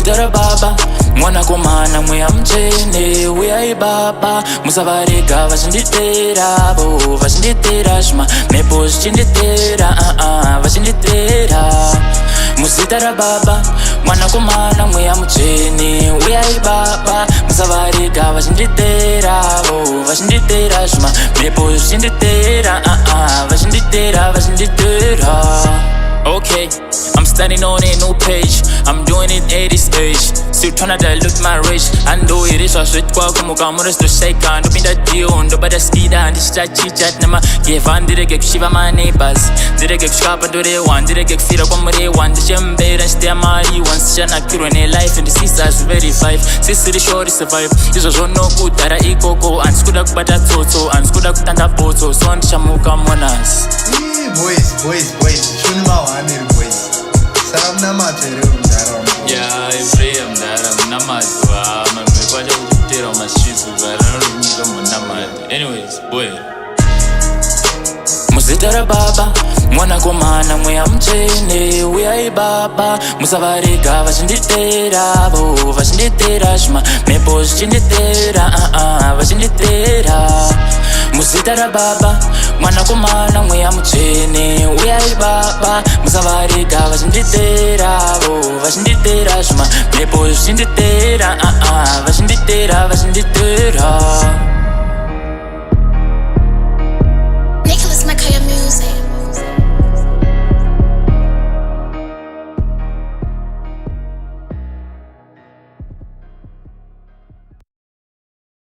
muzita baba mwanakomana mweya muchene uyai baba musavarega vachinditera vo vachinditera zvima mhepo zvichinditera vachinditera muzita rababa mwanakomana mweya muchene uyai baba musavarega vachinditera vo vachinditera zvima mhepo zvichinditera vachinditera. Okay, I'm standing on a new page. I'm doing it 80 stage. Still tryna dilute my rage. And do it is a shit kwa kumukamura sto shake and up in that deal. Ndo bada speed and this chat chit nama. Give on did I get shiva my neighbors. Did I get sharp and do they one? Did I get feed up on the one? The jembe and stay my once shana kill in a life and the sisters very five. Sister the short survive. This was no good that I eat coco and screwed up bada toto and screwed up tanda poto. So on shamuka monas. Boys. Boys. Sara Munamato Yeah, I'm there. Munamato. I'm going to tell my streets, but I don't know Munamato. Anyways, boy. Muzita baba mwanakomana mweya muchene uyai baba musavarega vachinditera vo vachinditera zvima mhepo zvichinditera vachinditera muzita rababa mwanakomana mweya muchene uyai baba musavarega vachinditera vo vachinditera zvima mhepo zvichinditera vachinditera